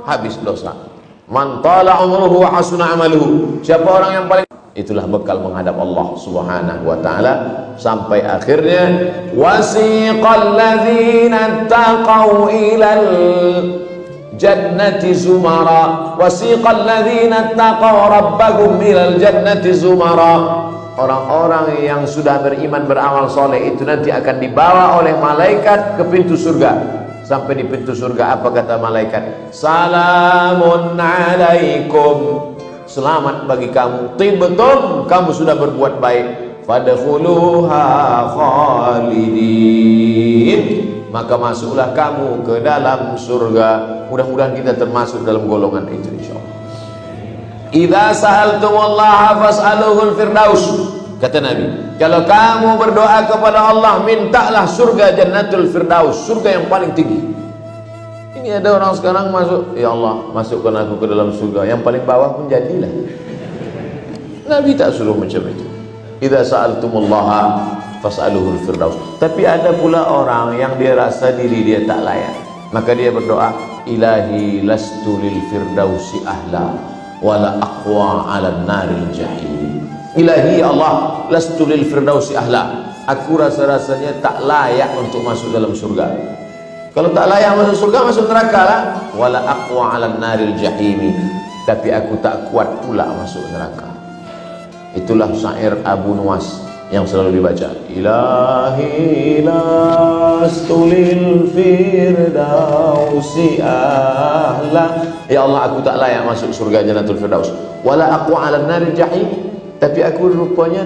habis dosa. Man tala umruhu wa hasuna amaluhu. Siapa orang yang paling, itulah bekal menghadap Allah Subhanahu wa taala sampai akhirnya wasiqal ladzina taqaw ilal jannati zumara, wasiqal ladzina taqaw rabbahum ilal jannati zumara. Orang-orang yang sudah beriman beramal soleh itu nanti akan dibawa oleh malaikat ke pintu surga. Sampai di pintu surga, apa kata malaikat? Salamun alaikum, selamat bagi kamu, tibtum, kamu sudah berbuat baik. Fadkhuluha khalidin, maka masuklah kamu ke dalam surga. Mudah-mudahan kita termasuk dalam golongan itu insyaallah. Idza sa'altumullaha fas'aluhul firdaus, kata Nabi, kalau kamu berdoa kepada Allah, mintalah surga Jannatul Firdaus, surga yang paling tinggi. Ini ada orang sekarang masuk, ya Allah, masukkan aku ke dalam surga, yang paling bawah pun jadilah. Nabi tak suruh macam itu. Idza sa'altumullaha fas'aluhul firdaus. Tapi ada pula orang yang dia rasa diri dia tak layak, maka dia berdoa, ilahi lastu lil firdausi ahla wala aqwa 'ala naril jahim. Ilahi Allah, lastu lil firdausi ahla, aku rasa-rasanya tak layak untuk masuk dalam surga. Kalau tak layak masuk surga, masuk neraka lah. Wala aqwa 'ala naril jahimi, tapi aku tak kuat pula masuk neraka. Itulah syair Abu Nuwas yang selalu dibaca, ilahi lastu lil firdausi ahla. Ya Allah, aku tak layak masuk surga Jannatul Firdaus. Wala aqwa 'ala naril jahim, tapi aku rupanya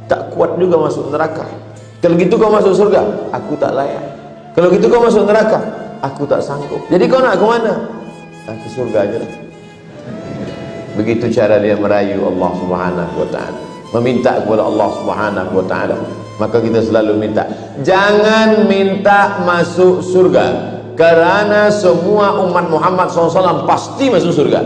tak kuat juga masuk neraka. Kalau gitu kau masuk surga, aku tak layak. Kalau gitu kau masuk neraka, aku tak sanggup. Jadi kau nak ke mana? Ke surga aja lah. Begitu cara dia merayu Allah Subhanahu wa taala, meminta kepada Allah Subhanahu wa taala. Maka kita selalu minta, jangan minta masuk surga karena semua umat Muhammad SAW pasti masuk surga,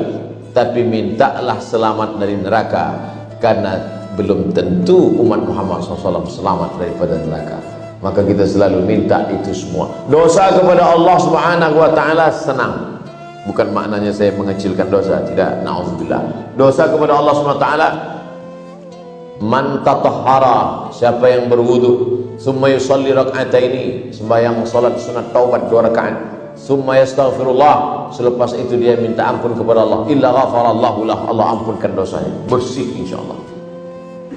tapi mintalah selamat dari neraka, karena belum tentu umat Muhammad SAW selamat daripada neraka. Maka kita selalu minta itu semua. Dosa kepada Allah Subhanahu wa taala senang. Bukan maknanya saya mengecilkan dosa, tidak, na'udzubillah. Dosa kepada Allah Subhanahu wa taala, man tatahhara, siapa yang berwudu, summa yusalli rak'ataini, sembahyang salat sunat taubat 2 rakaat, summa yastaghfirullah, selepas itu dia minta ampun kepada Allah, illa ghafarallahu lah, Allah ampunkan dosanya, bersih insyaallah.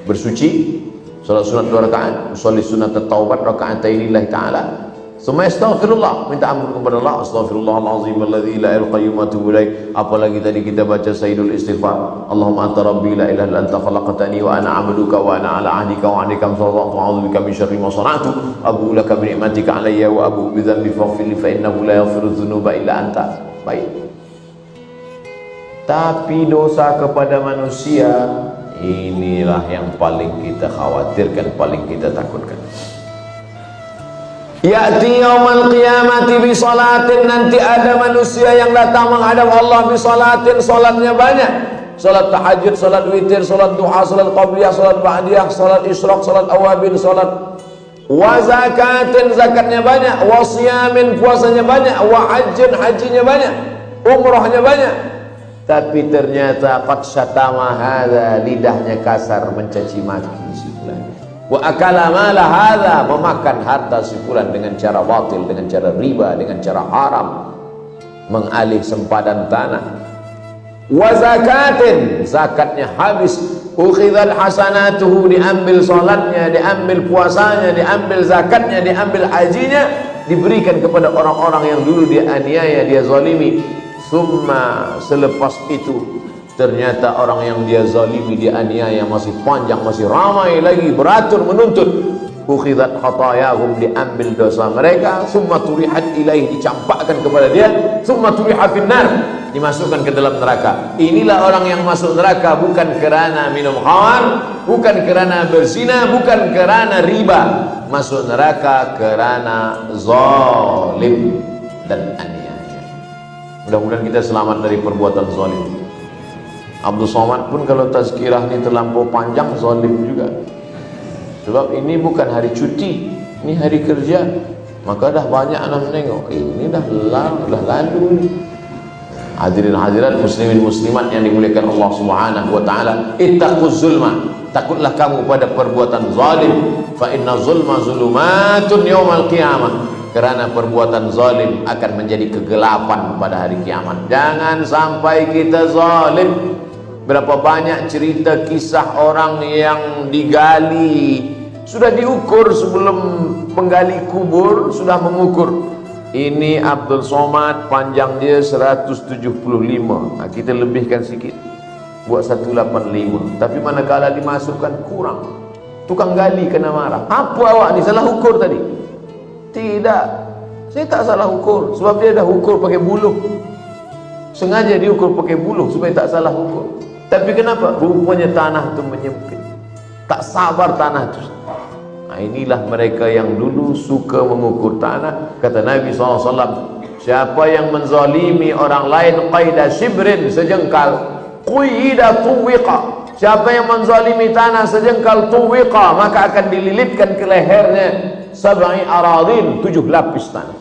Bersuci, salat sunat 2 rakaat, usolli sunat taubat raka'ataini lillahi ta'ala, summa yastaghfirullah, minta ampun kepada Allah, astaghfirullahalazim alladzi la ilaha illa huwa atubu ilaih. Apalagi tadi kita baca sayyidul istighfar, Allahumma anta rabbi la ilaha illa anta khalaqtani wa ana 'abduka wa ana 'ala 'ahdika wa 'adika wa a'udzubika min syarri ma sana'tu abu laka bi ni'matika 'alayya wa abu bi dhanbi faghfir li fa innahu la yaghfiru dzunuba illa anta. Baik. Tapi dosa kepada manusia, inilah yang paling kita khawatirkan, paling kita takutkan. Ya'ti yaumal qiyamati bi salatin, nanti ada manusia yang datang menghadap Allah bi salatin, salatnya banyak. Salat tahajud, salat witir, salat duha, salat qabliyah, salat ba'diyah, salat isyraq, salat awabin, salat wa zakatin, zakatnya banyak, wa siyamin, puasanya banyak, wa hajjin, hajinya banyak, umrahnya banyak. Tapi ternyata qad syatama hadza, lidahnya kasar mencaci maki si fulan. Wa akala mala hadza, memakan harta si fulan dengan cara batil, dengan cara riba, dengan cara haram, mengalih sempadan tanah. Wa zakatin, zakatnya habis, ukhidhal hasanatuhu, diambil salatnya, diambil puasanya, diambil zakatnya, diambil hajinya, diberikan kepada orang-orang yang dulu dia aniaya, dia zalimi. Summa, selepas itu ternyata orang yang dia zalimi, dia aniaya masih panjang, masih ramai lagi, beratur menuntut. Ukhidat khatayahum, diambil dosa mereka. Summa turihat ilaih, dicampakkan kepada dia. Summa turihat finnar, dimasukkan ke dalam neraka. Inilah orang yang masuk neraka bukan kerana minum khamar, bukan kerana berzina, bukan kerana riba. Masuk neraka kerana zalim dan aniaya. Mudah-mudahan kita selamat dari perbuatan zalim. Abdul Somad pun kalau tazkirah ini terlampau panjang, zalim juga. Sebab ini bukan hari cuti, ini hari kerja. Maka dah banyak anak menengok, ini dah lalu. Hadirin hadirat muslimin muslimat yang dimuliakan Allah Subhanahu wa taala, ittaquz zulma, takutlah kamu pada perbuatan zalim, fa inna zulma zulumatun yaumal qiyamah, karena perbuatan zalim akan menjadi kegelapan pada hari kiamat. Jangan sampai kita zalim. Berapa banyak cerita kisah orang yang digali, sudah diukur sebelum penggali kubur, sudah mengukur. Ini Abdul Somad panjang dia 175. Nah, kita lebihkan sikit, buat 185. Tapi manakala dimasukkan kurang, tukang gali kena marah. Apa awak ni salah ukur tadi? Tidak, saya tak salah ukur, sebab dia dah ukur pakai buluh. Sengaja diukur pakai buluh supaya tak salah ukur. Tapi kenapa? Rupanya tanah itu menyempit, tak sabar tanah itu. Nah, inilah mereka yang dulu suka mengukur tanah. Kata Nabi SAW, siapa yang menzalimi orang lain qaida shibrin, sejengkal, quyida tuwiqa, siapa yang menzalimi tanah sejengkal tuwiqa, maka akan dililitkan ke lehernya sab'i aradin, 7 lapis tanah.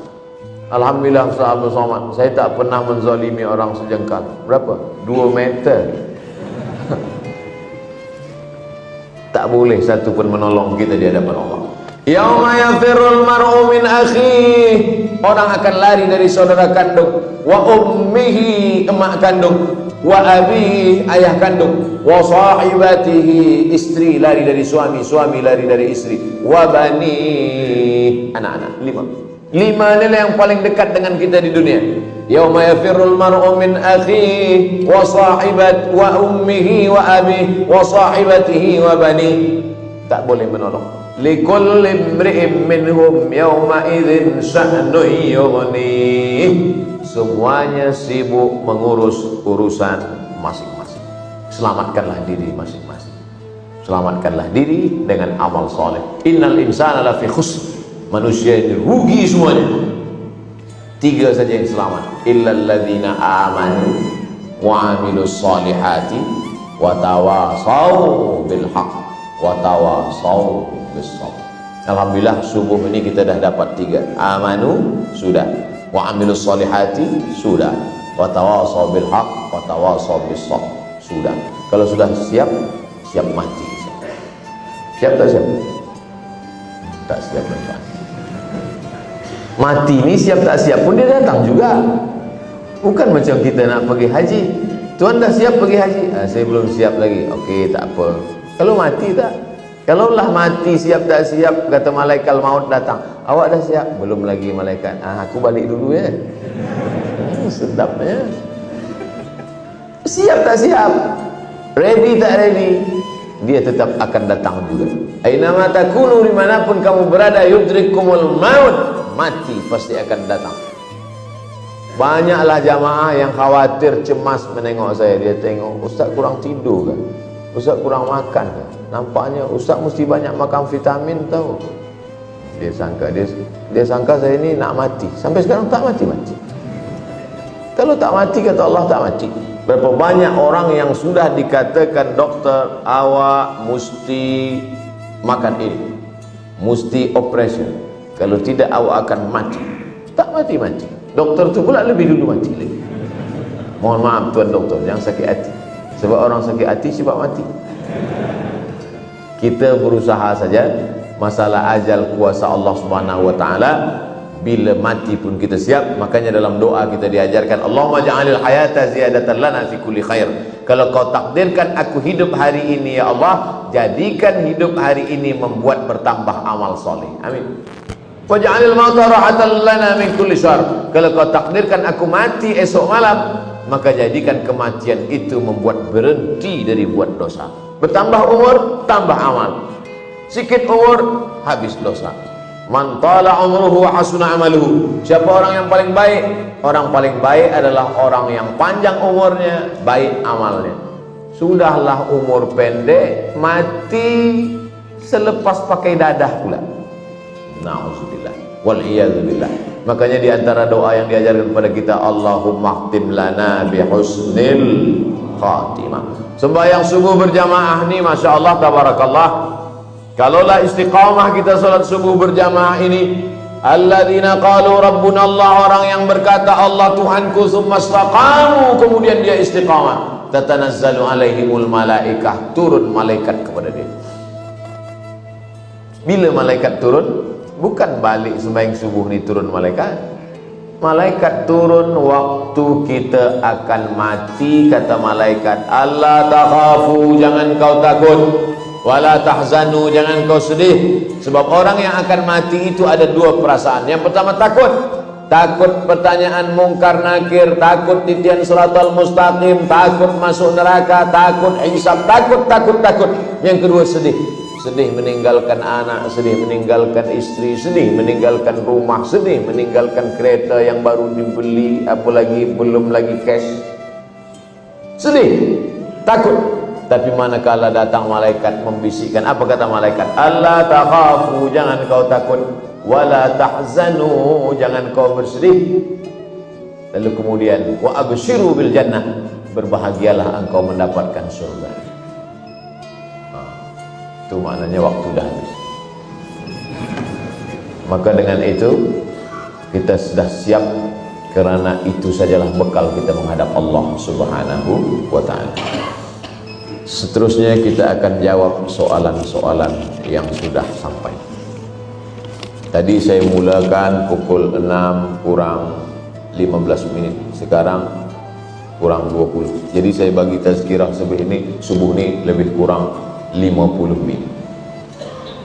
Alhamdulillah sahabat Somad, saya tak pernah menzalimi orang sejengkal. Berapa? 2 meter. Tak boleh satu pun menolong kita di hadapan Allah. Yauma yafirrul mar'u min akhihi, orang akan lari dari saudara kandung, wa ummihi, emak kandung, wa abihi, ayah kandung, wa sahibatihi, istri lari dari suami, suami lari dari istri, wa bani, anak-anak. 5 nilai yang paling dekat dengan kita di dunia. Yauma yafirrul mar'u min akhihi wa sahibat wa ummihi wa abihi wa sahibatihi wa bani. Tak boleh menolong. Likulli imri'in minhum yawma idzin sya'nun yughnih. Semuanya sibuk mengurus urusan masing-masing. Selamatkanlah diri masing-masing. Selamatkanlah diri dengan amal soleh. Innal insana lafi khusr. Manusia ini rugi semuanya. 3 saja yang selamat, illal ladzina amanu wa amilus solihati wa tawasau bil haq wa tawasau bis sabr. Alhamdulillah subuh ini kita dah dapat 3. Amanu sudah, wa amilus solihati sudah, wa tawasau bil haq wa tawasau bis sabr sudah. Kalau sudah siap, siap mati. Siap tak siap? Tak siap manfaat. Mati ni siap tak siap pun dia datang juga. Bukan macam kita nak pergi haji, tuan dah siap pergi haji, saya belum siap lagi. Okey, tak apa. Kalau mati tak? Kalau lah mati siap tak siap, kata malaikat maut datang, awak dah siap? Belum lagi malaikat. Aku balik dulu ya. Sedapnya. Siap tak siap? Ready tak ready? Dia tetap akan datang juga. Ainama takunu, dimanapun kamu berada, yudrikumul maut, mati pasti akan datang. Banyaklah jamaah yang khawatir, cemas menengok saya. Dia tengok, ustaz kurang tidur kan? Ustaz kurang makan kan? Nampaknya ustaz mesti banyak makan vitamin tahu. Dia sangka saya ini nak mati. Sampai sekarang tak mati-mati. Kalau tak mati, kata Allah, tak mati. Berapa banyak orang yang sudah dikatakan doktor, awak mesti makan ini, mesti operation, kalau tidak awak akan mati. Tak mati-mati. Doktor tu pula lebih dulu mati lagi. Mohon maaf tuan doktor, jangan sakit hati. Sebab orang sakit hati sebab mati. Kita berusaha saja. Masalah ajal kuasa Allah Subhanahu wa taala. Bila mati pun kita siap. Makanya dalam doa kita diajarkan, Allahumma ja'alil hayata ziyadatan lana fi kulli khair. Kalau kau takdirkan aku hidup hari ini ya Allah, jadikan hidup hari ini membuat bertambah amal soleh. Amin. Waj'alil mauta rahatan lana min kulli syarr. Kalau kau takdirkan aku mati esok malam, maka jadikan kematian itu membuat berhenti dari buat dosa. Bertambah umur, tambah amal. Sikit umur, habis dosa. Man tala umruhu wa hasuna amaluhu. Siapa orang yang paling baik? Orang paling baik adalah orang yang panjang umurnya, baik amalnya. Sudahlah umur pendek, mati selepas pakai dadah pula. Na'udzubillah wal iyadzubillah. Makanya di antara doa yang diajarkan kepada kita, Allahumma khtim lana bi husnil khatimah. Sembahyang subuh berjamaah ni Masya Allah, tabarakallah. Kalaulah istiqamah kita salat subuh berjamaah ini, alladzina qalu rabbuna Allah, orang yang berkata Allah Tuhanku, tsumma istaqamu, kemudian dia istiqamah, tatanazzalu alaihimul malaikah, turun malaikat kepada dia. Bila malaikat turun, bukan balik sembahyang subuh ni turun malaikat. Malaikat turun waktu kita akan mati. Kata malaikat, Allah takhafu, jangan kau takut, wala tahzanu, jangan kau sedih. Sebab orang yang akan mati itu ada dua perasaan. Yang pertama takut, takut pertanyaan mungkar nakir, takut titian siratal mustaqim, takut masuk neraka, takut hisab, takut. Yang kedua sedih, sedih meninggalkan anak, sedih meninggalkan istri, sedih meninggalkan rumah, sedih meninggalkan kereta yang baru dibeli, apalagi belum lagi cash. Sedih, takut. Tapi manakala datang malaikat membisikkan, apa kata malaikat? Allah takhafu, jangan kau takut, wala tahzanu, jangan kau bersedih. Lalu kemudian wa abshiru bil jannah, berbahagialah engkau mendapatkan surga. Itu maknanya waktu dah habis. Maka dengan itu kita sudah siap, kerana itu sajalah bekal kita menghadap Allah Subhanahu wa ta'ala. Seterusnya kita akan jawab soalan-soalan yang sudah sampai. Tadi saya mulakan pukul 6 kurang 15 menit, sekarang kurang 20. Jadi saya bagi tazkirah subuh ini lebih kurang 50 menit.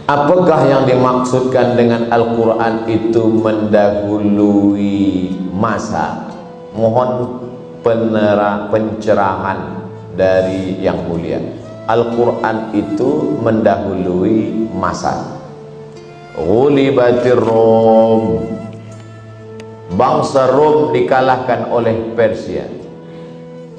Apakah yang dimaksudkan dengan Al-Quran itu mendahului masa? Mohon pencerahan dari yang mulia. Al-Quran itu mendahului masa. Ghulibatir Rum, bangsa Rom dikalahkan oleh Persia.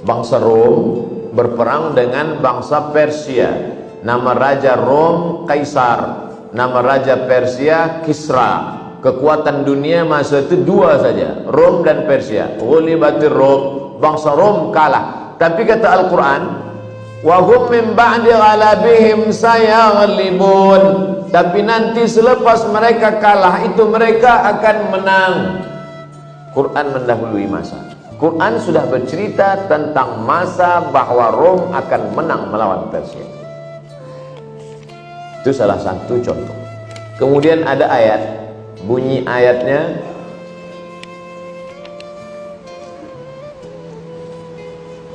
Bangsa Rom berperang dengan bangsa Persia. Nama raja Rom Kaisar, nama raja Persia Kisra. Kekuatan dunia masa itu dua saja, Rom dan Persia. Ghulibatir Rum, bangsa Rom kalah. Tapi kata Al-Quran, wa hum min ba'di ghalabihim sayaghlibun, tapi nanti selepas mereka kalah itu mereka akan menang. Quran mendahului masa. Quran sudah bercerita tentang masa bahwa Rom akan menang melawan Persia. Itu salah satu contoh. Kemudian ada ayat, bunyi ayatnya,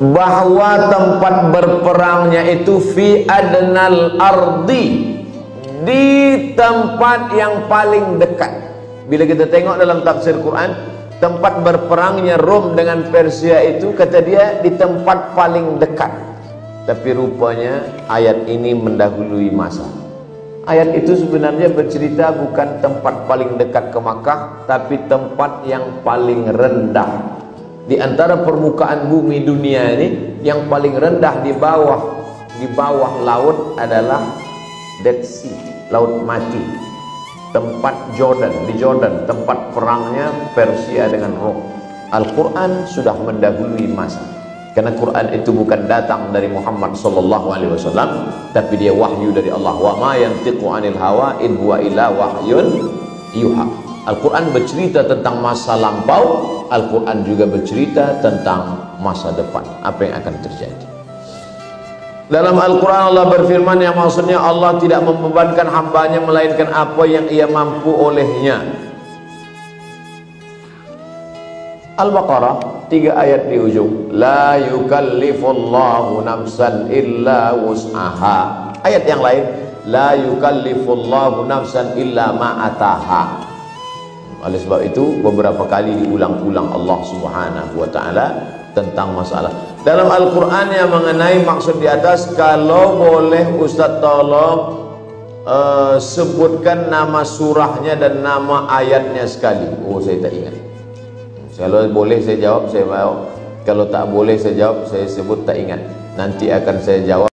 bahwa tempat berperangnya itu fi adnal ardi, di tempat yang paling dekat. Bila kita tengok dalam tafsir Quran, tempat berperangnya Rom dengan Persia itu, kata dia di tempat paling dekat. Tapi rupanya ayat ini mendahului masa. Ayat itu sebenarnya bercerita bukan tempat paling dekat ke Makkah, tapi tempat yang paling rendah. Di antara permukaan bumi dunia ini, yang paling rendah di bawah laut adalah Dead Sea, laut mati. Tempat Jordan, di Jordan, tempat perangnya Persia dengan Rom. Al-Quran sudah mendahului masa. Karena Quran itu bukan datang dari Muhammad sallallahu alaihi wasallam, tapi dia wahyu dari Allah. Wa ma yantiqu 'anil hawa in huwa illa wahyun yuha. Al-Quran bercerita tentang masa lampau, Al-Quran juga bercerita tentang masa depan, apa yang akan terjadi. Dalam Al-Quran Allah berfirman yang maksudnya Allah tidak membebankan hambanya melainkan apa yang ia mampu olehnya. Al-Baqarah 3 ayat di ujung, la yukallifullahu nafsan illa wus'aha. Ayat yang lain, la yukallifullahu nafsan illa ma'ataha. Oleh sebab itu beberapa kali diulang-ulang Allah Subhanahu wa ta'ala tentang masalah. Dalam Al-Quran yang mengenai maksud di atas, kalau boleh Ustaz tolong sebutkan nama surahnya dan nama ayatnya sekali. Oh, saya tak ingat. Kalau boleh saya jawab, saya jawab. Kalau tak boleh saya jawab, saya sebut tak ingat. Nanti akan saya jawab.